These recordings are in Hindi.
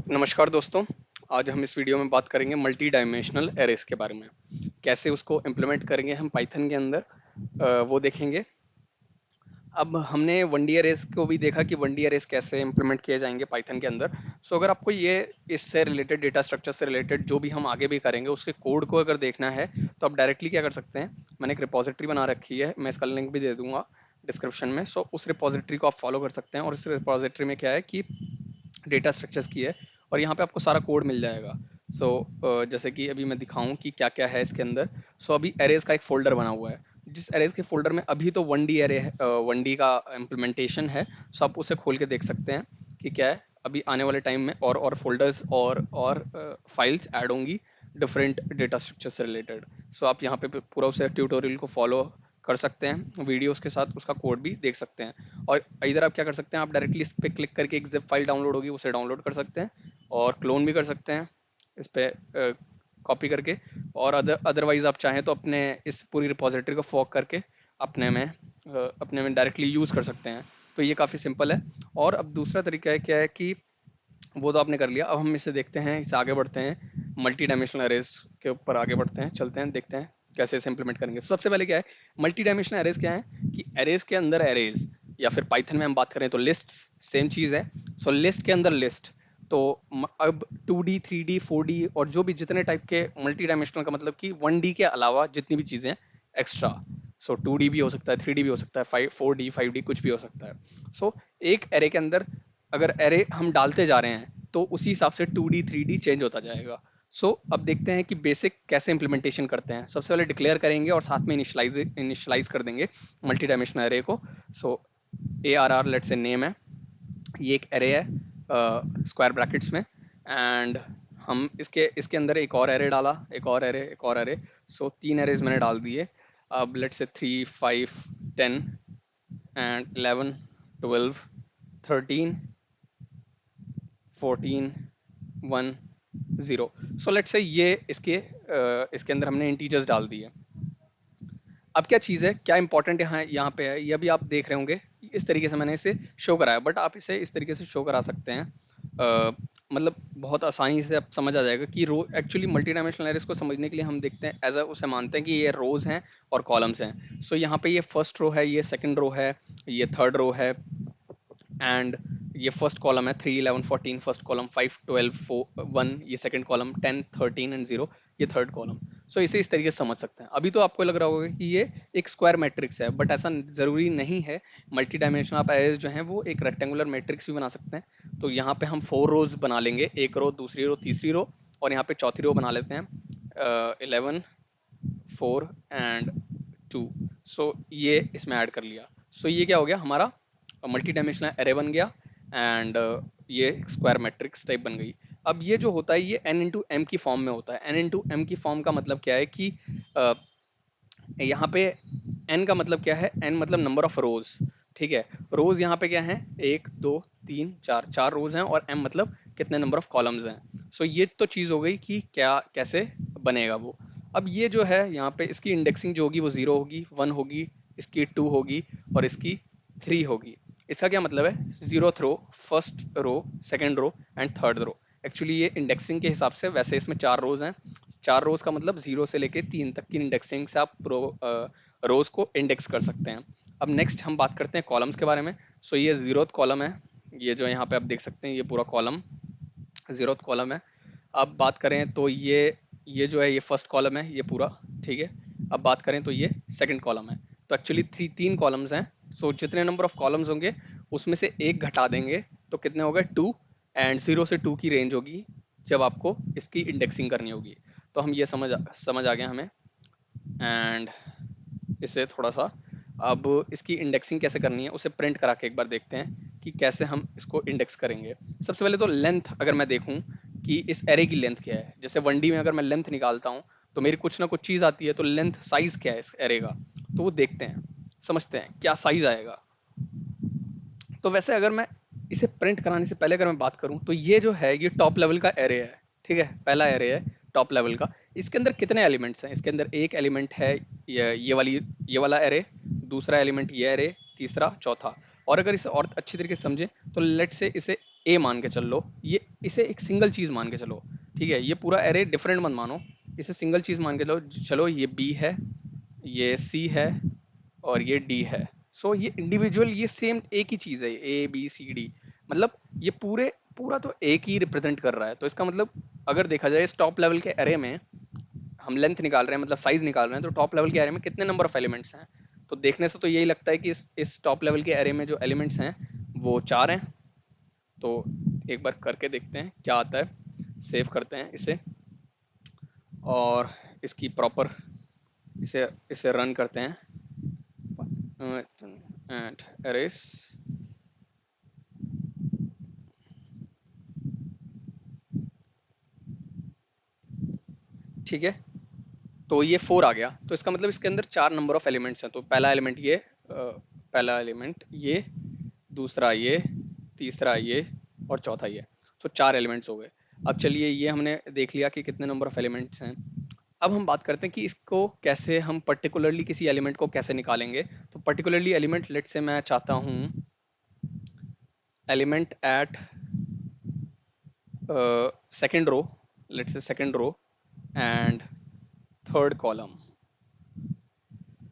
नमस्कार दोस्तों। आज हम इस वीडियो में बात करेंगे मल्टी डायमेंशनल एरेस के बारे में। कैसे उसको इम्प्लीमेंट करेंगे हम पाइथन के अंदर, वो देखेंगे। अब हमने वन डी एरेस को भी देखा कि वन डी एरेस कैसे इम्प्लीमेंट किए जाएंगे पाइथन के अंदर। सो अगर आपको ये इससे रिलेटेड, डेटा स्ट्रक्चर से रिलेटेड जो भी हम आगे भी करेंगे उसके कोड को अगर देखना है तो आप डायरेक्टली क्या कर सकते हैं, मैंने एक रिपोजिटरी बना रखी है, मैं इसका लिंक भी दे दूंगा डिस्क्रिप्शन में। सो उस रिपोजिटरी को आप फॉलो कर सकते हैं और इस रिपोजिटरी में क्या है कि डेटा स्ट्रक्चर्स की है और यहाँ पे आपको सारा कोड मिल जाएगा। जैसे कि अभी मैं दिखाऊं कि क्या क्या है इसके अंदर। अभी एरेज का एक फोल्डर बना हुआ है, जिस एरेज के फोल्डर में अभी तो वन डी एरे है, वन डी का इम्प्लीमेंटेशन है। आप उसे खोल के देख सकते हैं कि क्या है। अभी आने वाले टाइम में और फोल्डर्स और फाइल्स ऐड होंगी डिफरेंट डेटा स्ट्रक्चर से रिलेटेड। आप यहाँ पे पूरा उसे ट्यूटोरियल को फॉलो कर सकते हैं, वीडियोस के साथ उसका कोड भी देख सकते हैं। और इधर आप क्या कर सकते हैं, आप डायरेक्टली इस पर क्लिक करके एक जिप फाइल डाउनलोड होगी उसे डाउनलोड कर सकते हैं और क्लोन भी कर सकते हैं इस पर कॉपी करके। और अदरवाइज आप चाहें तो अपने इस पूरी रिपोजिटरी को फॉर्क करके अपने में डायरेक्टली यूज़ कर सकते हैं। तो ये काफ़ी सिंपल है। और अब दूसरा तरीका है क्या है कि वो तो आपने कर लिया। अब हम इसे देखते हैं, इससे आगे बढ़ते हैं, मल्टी डायमेंशनल अरेज के ऊपर आगे बढ़ते हैं, चलते हैं, देखते हैं कैसे इसे इंप्लीमेंट करेंगे। सबसे पहले क्या है, मल्टी डायमेंशनल अरेज क्या है कि अरेज के अंदर अरेज, या फिर पाइथन में हम बात करें तो लिस्ट सेम चीज़ है। लिस्ट के अंदर लिस्ट। तो अब 2D 3D 4D और जो भी जितने टाइप के मल्टी डायमेंशनल का मतलब कि 1D के अलावा जितनी भी चीज़ें एक्स्ट्रा। 2D भी हो सकता है, 3D भी हो सकता है, 4D 5D कुछ भी हो सकता है। एक एरे के अंदर अगर एरे हम डालते जा रहे हैं तो उसी हिसाब से 2D 3D चेंज होता जाएगा। अब देखते हैं कि बेसिक कैसे इंप्लीमेंटेशन करते हैं। सबसे पहले डिक्लेयर करेंगे और साथ में इनिशलाइज कर देंगे मल्टी डायमेंशनल एरे को। ए आर आर लेट से नेम है, ये एक एरे है स्क्वायर ब्रैकेट्स में। एंड हम इसके इसके अंदर एक और एरे डाला, एक और एरे। तीन एरेज मैंने डाल दिए। अब लेट से 3 5 10 एंड 11 12 13 14 1 0। लेट्स से ये इसके अंदर हमने इंटीजर्स डाल दिए। अब क्या चीज़ है, क्या इंपॉर्टेंट यहाँ यहाँ पे है, ये अभी आप देख रहे होंगे। इस तरीके से मैंने इसे शो कराया, बट आप इसे इस तरीके से शो करा सकते हैं। मतलब बहुत आसानी से आप समझ आ जाएगा कि रो एक्चुअली मल्टी डायमेंशनल एरेस को समझने के लिए हम देखते हैं एज अ उसे मानते हैं कि ये रोज हैं और कॉलम्स हैं। यहाँ पे ये फर्स्ट रो है, ये सेकंड रो है, ये थर्ड रो है। एंड ये फर्स्ट कॉलम है 3 11 14, फर्स्ट कॉलम 5 12 4 1, ये सेकंड कॉलम 10 13 एंड 0, ये थर्ड कॉलम। इसे इस तरीके से समझ सकते हैं। अभी तो आपको लग रहा होगा कि ये एक स्क्वायर मैट्रिक्स है, बट ऐसा ज़रूरी नहीं है। मल्टी डायमेंशनल आप एरेज जो हैं वो एक रेक्टेंगुलर मैट्रिक्स भी बना सकते हैं। तो यहाँ पे हम 4 रोज बना लेंगे, एक रो, दूसरी रो, तीसरी रो, और यहाँ पे चौथी रो बना लेते हैं 11 4 एंड 2। ये इसमें ऐड कर लिया। ये क्या हो गया हमारा, मल्टी डायमेंशनल एरे बन गया। एंड ये स्क्वायर मैट्रिक्स टाइप बन गई। अब ये जो होता है ये n इंटू एम की फॉर्म में होता है। n इंटू एम की फॉर्म का मतलब क्या है कि यहाँ पे n का मतलब क्या है, n मतलब नंबर ऑफ रोज। ठीक है, रोज यहाँ पे क्या है, 1 2 3 4, 4 रोज हैं, और m मतलब कितने नंबर ऑफ कॉलम्स हैं। ये तो चीज़ हो गई कि क्या कैसे बनेगा वो। अब ये जो है यहाँ पे इसकी इंडेक्सिंग जो होगी वो 0 होगी, 1 होगी, इसकी 2 होगी और इसकी 3 होगी। इसका क्या मतलब है, 0th row, first row, second row and third row. Actually ये इंडेक्सिंग के हिसाब से, वैसे इसमें 4 रोज हैं। 4 रोज का मतलब 0 से लेके 3 तक की इंडेक्सिंग से आप रोज को इंडेक्स कर सकते हैं। अब नेक्स्ट हम बात करते हैं कॉलम्स के बारे में। ये 0th कॉलम है, ये जो यहाँ पे आप देख सकते हैं ये पूरा कॉलम 0th कॉलम है। अब बात करें तो ये जो है ये फर्स्ट कॉलम है ये पूरा। ठीक है, अब बात करें तो ये सेकंड कॉलम है। तो एक्चुअली तीन कॉलम्स हैं। जितने नंबर ऑफ कॉलम्स होंगे उसमें से एक घटा देंगे तो कितने हो गए, 2। एंड 0 से 2 की रेंज होगी जब आपको इसकी इंडेक्सिंग करनी होगी। तो हम ये समझ आ गया हमें। एंड इसे थोड़ा सा, अब इसकी इंडेक्सिंग कैसे करनी है उसे प्रिंट करा के एक बार देखते हैं कि कैसे हम इसको इंडेक्स करेंगे। सबसे पहले तो लेंथ अगर मैं देखूं कि इस एरे की लेंथ क्या है, जैसे 1D में अगर मैं लेंथ निकालता हूं तो मेरी कुछ ना कुछ चीज़ आती है, तो लेंथ साइज क्या है इस एरे का, तो वो देखते हैं, समझते हैं क्या साइज आएगा। तो वैसे अगर मैं इसे प्रिंट कराने से पहले अगर मैं बात करूं तो ये जो है ये टॉप लेवल का एरे है। ठीक है, पहला एरे है टॉप लेवल का। इसके अंदर कितने एलिमेंट्स हैं, इसके अंदर एक एलिमेंट है ये वाला एरे, दूसरा एलिमेंट ये एरे, तीसरा, चौथा। और अगर इसे और अच्छी तरीके से समझें तो लेट से इसे ए मान के चल लो, ये इसे एक सिंगल चीज मान के चलो, ठीक है, ये पूरा एरे डिफरेंट मत मानो, इसे सिंगल चीज मान के लो, चलो ये बी है, ये सी है, और ये डी है। सो ये इंडिविजुअल, ये सेम एक ही चीज है, ए बी सी डी, मतलब ये पूरा तो एक ही रिप्रेजेंट कर रहा है। तो इसका मतलब अगर देखा जाए इस टॉप लेवल के एरे में हम लेंथ निकाल रहे हैं, मतलब साइज निकाल रहे हैं, तो टॉप लेवल के एरे में कितने नंबर ऑफ एलिमेंट्स हैं? तो देखने से तो यही लगता है कि इस टॉप लेवल के एरे में जो एलिमेंट्स हैं वो 4 हैं। तो एक बार करके देखते हैं क्या आता है, सेव करते हैं इसे, और इसकी प्रॉपर इसे इसे रन करते हैं, एंड एरेस, ठीक है। तो ये 4 आ गया, तो इसका मतलब इसके अंदर 4 नंबर ऑफ एलिमेंट्स हैं। तो पहला एलिमेंट ये, पहला एलिमेंट ये, दूसरा ये, तीसरा ये, और चौथा ये। तो 4 एलिमेंट्स हो गए। अब चलिए ये हमने देख लिया कि कितने नंबर ऑफ एलिमेंट्स हैं। अब हम बात करते हैं कि इसको कैसे हम पर्टिकुलरली किसी एलिमेंट को कैसे निकालेंगे। तो पर्टिकुलरली एलिमेंट, लेट से मैं चाहता हूँ element at second row, let's say second row and third column.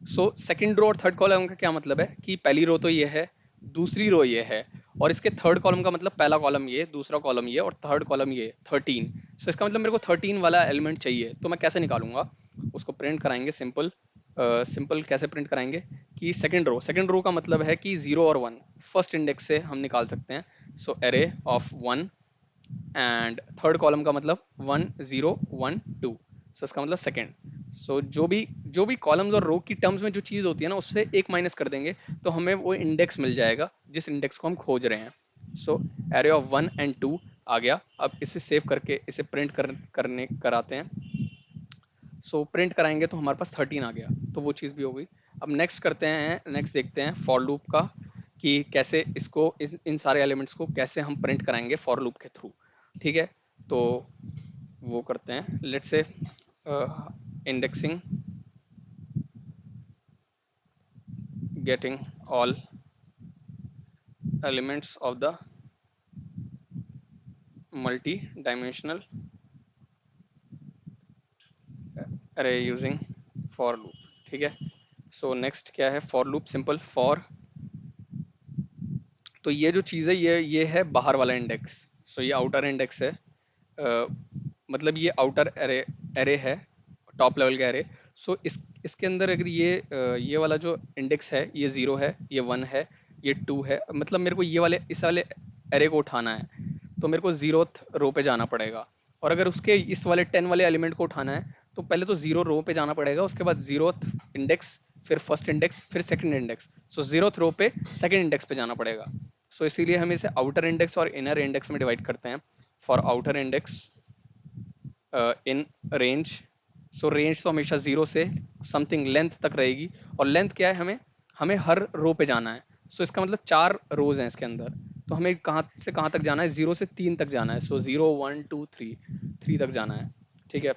So second row और थर्ड कॉलम का क्या मतलब है कि पहली रो तो ये है, दूसरी रो ये है, और इसके थर्ड कॉलम का मतलब पहला कॉलम ये, दूसरा कॉलम ये, और थर्ड कॉलम ये 13। सो इसका मतलब मेरे को 13 वाला एलिमेंट चाहिए। तो मैं कैसे निकालूंगा उसको? प्रिंट कराएंगे सिंपल, सिंपल कैसे प्रिंट कराएंगे कि सेकंड रो का मतलब है कि 0 और 1 फर्स्ट इंडेक्स से हम निकाल सकते हैं। So array of 1, and third column का मतलब 1 0 1 2, सो इसका मतलब सेकेंड। सो जो भी कॉलम्स और रो की टर्म्स में जो चीज़ होती है ना, उससे एक माइनस कर देंगे तो हमें वो इंडेक्स मिल जाएगा जिस इंडेक्स को हम खोज रहे हैं। सो एरे ऑफ 1 और 2 आ गया। अब इसे सेव करके इसे प्रिंट करने कराते हैं। सो प्रिंट कराएंगे तो हमारे पास 13 आ गया, तो वो चीज़ भी हो गई। अब नेक्स्ट करते हैं, नेक्स्ट देखते हैं फॉर लूप का, कि कैसे इसको इन सारे एलिमेंट्स को कैसे हम प्रिंट कराएंगे फॉर लूप के थ्रू, ठीक है। तो वो करते हैं, let's say indexing getting all elements of the multi-dimensional array using for loop, ठीक है। सो नेक्स्ट क्या है? फॉर लूप, सिंपल फॉर, तो ये जो चीज़ है ये है बाहर वाला इंडेक्स। सो ये आउटर इंडेक्स है, मतलब ये आउटर एरे एरे है, टॉप लेवल का एरे। सो इसके अंदर अगर ये वाला जो इंडेक्स है ये 0 है, ये 1 है, ये 2 है, मतलब मेरे को ये वाले इस वाले एरे को उठाना है, तो मेरे को 0th रो पे जाना पड़ेगा। और अगर उसके इस वाले 10 वाले एलिमेंट को उठाना है तो पहले तो 0 रो पे जाना पड़ेगा, उसके बाद 0th इंडेक्स, फिर फर्स्ट इंडेक्स, फिर सेकंड इंडेक्स। सो 0th रो पे सेकंड इंडेक्स पे जाना पड़ेगा। सो इसीलिए हम इसे आउटर इंडेक्स और इनर इंडेक्स में डिवाइड करते हैं। For outer index in range, so range तो हमेशा 0 से समथिंग लेंथ तक रहेगी, और लेंथ क्या है? हमें हमें हर रो पे जाना है। सो इसका मतलब 4 रोज हैं इसके अंदर, तो हमें कहाँ से कहाँ तक जाना है? 0 से 3 तक जाना है। सो 0 1 2 3 तक जाना है, ठीक है।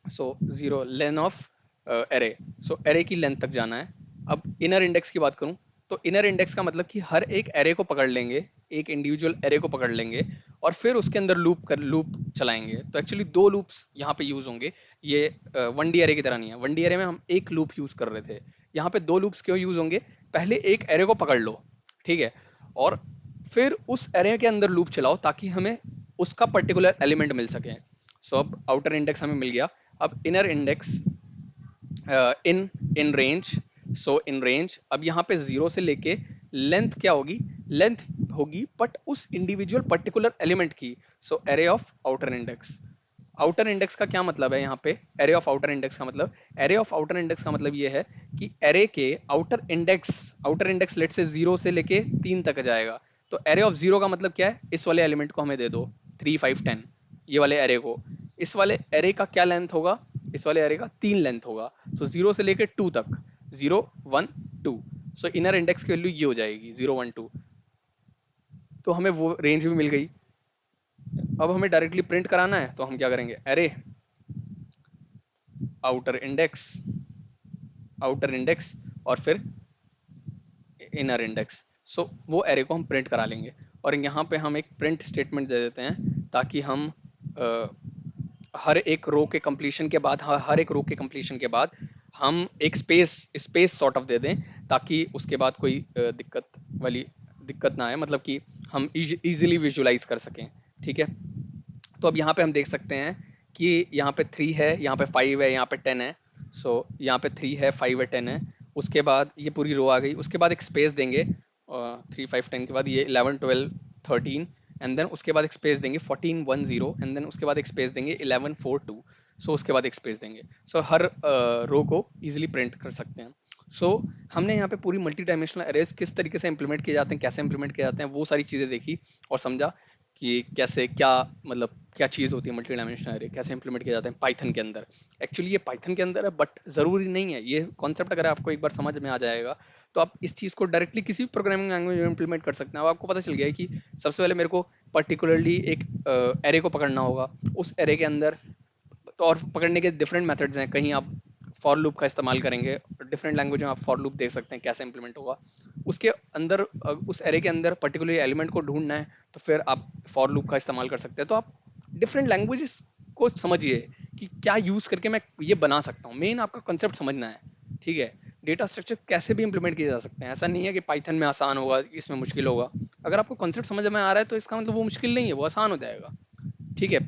सो 0 length of array, so array की लेंथ तक जाना है। अब इनर इंडेक्स की बात करूं, तो इनर इंडेक्स का मतलब कि हर एक एरे को पकड़ लेंगे, एक इंडिविजुअल एरे को पकड़ लेंगे, और फिर उसके अंदर लूप चलाएंगे। तो एक्चुअली 2 लूप्स यहाँ पे यूज होंगे। ये 1D एरे की तरह नहीं है। 1D एरे में हम एक लूप यूज कर रहे थे, यहाँ पे 2 लूप्स क्यों यूज होंगे? पहले एक एरे को पकड़ लो, ठीक है, और फिर उस एरे के अंदर लूप चलाओ ताकि हमें उसका पर्टिकुलर एलिमेंट मिल सके। सो अब आउटर इंडेक्स हमें मिल गया। अब inner index in in range, so in range अब यहाँ पे 0 से लेके लेंथ क्या होगी? लेंथ होगी बट उस इंडिविजुअल पर्टिकुलर एलिमेंट की। So array of outer index, outer index का क्या मतलब है यहाँ पे? एरे ऑफ आउटर इंडेक्स का मतलब, एरे ऑफ आउटर इंडेक्स का मतलब ये है कि एरे के आउटर इंडेक्स लेट से 0 से लेके 3 तक जाएगा। तो एरे ऑफ 0 का मतलब क्या है? इस वाले एलिमेंट को हमें दे दो 3 5 10, ये वाले एरे को। इस वाले एरे का क्या लेंथ होगा? इस वाले एरे का 3 लेंथ होगा। सो 0 से लेके 2 तक, 0 1 2। सो इनर इंडेक्स की वैल्यू ये हो जाएगी 0 1 2। तो हमें वो रेंज भी मिल गई। अब हमें डायरेक्टली प्रिंट कराना है तो हम क्या करेंगे? Array outer index, outer index और फिर इनर इंडेक्स। सो वो एरे को हम प्रिंट करा लेंगे। और यहाँ पे हम एक प्रिंट स्टेटमेंट दे देते हैं ताकि हम अ, हर एक रो के कंप्लीशन के बाद, हर एक रो के कंप्लीशन के बाद हम एक स्पेस स्पेस सॉर्ट ऑफ दे दें, ताकि उसके बाद कोई दिक्कत ना आए, मतलब कि हम इजीली विजुलाइज कर सकें। ठीक है, तो अब यहाँ पे हम देख सकते हैं कि यहाँ पे 3 है, यहाँ पे 5 है, यहाँ पे 10 है। सो यहाँ पे 3 है, 5 है, 10 है। उसके बाद ये पूरी रो आ गई, उसके बाद एक स्पेस देंगे 3 5 10 के बाद ये 11 12 13, एंड देन उसके बाद एक स्पेस देंगे 14 1 0, एंड देन उसके बाद एक स्पेस देंगे 11 4 2। सो उसके बाद एक स्पेस देंगे। सो हर रो को इजीली प्रिंट कर सकते हैं। सो हमने यहाँ पे पूरी मल्टी डायमेंशनल अरेज किस तरीके से इंप्लीमेंट किए जाते हैं, कैसे इंप्लीमेंट किए जाते हैं, वो सारी चीज़ें देखी और समझा कि कैसे क्या, मतलब क्या चीज़ होती है मल्टी डायमेंशनल एरे, कैसे इंप्लीमेंट किया जाता है पाइथन के अंदर। एक्चुअली ये पाइथन के अंदर है, बट ज़रूरी नहीं है ये कॉन्सेप्ट। अगर आपको एक बार समझ में आ जाएगा तो आप इस चीज़ को डायरेक्टली किसी भी प्रोग्रामिंग लैंग्वेज में इंप्लीमेंट कर सकते हैं। अब आपको पता चल गया है कि सबसे पहले मेरे को पर्टिकुलरली एक एरे को पकड़ना होगा, उस एरे के अंदर तो और पकड़ने के डिफरेंट मेथड्स हैं। कहीं आप फॉर लूप का इस्तेमाल करेंगे, डिफरेंट लैंग्वेज में आप फॉर लूप देख सकते हैं कैसे इंप्लीमेंट होगा उसके अंदर। उस एरे के अंदर पर्टिकुलर एलिमेंट को ढूंढना है तो फिर आप फॉर लूप का इस्तेमाल कर सकते हैं। तो आप डिफरेंट लैंग्वेजेस को समझिए कि क्या यूज़ करके मैं ये बना सकता हूँ। मेन आपका कंसेप्ट समझना है। ठीक है, डेटा स्ट्रक्चर कैसे भी इंप्लीमेंट किए जा सकते हैं। ऐसा नहीं है कि पाइथन में आसान होगा, इसमें मुश्किल होगा। अगर आपको कंसेप्ट समझ में आ रहा है तो इसका मतलब वो मुश्किल नहीं है, वो आसान हो जाएगा। ठीक है,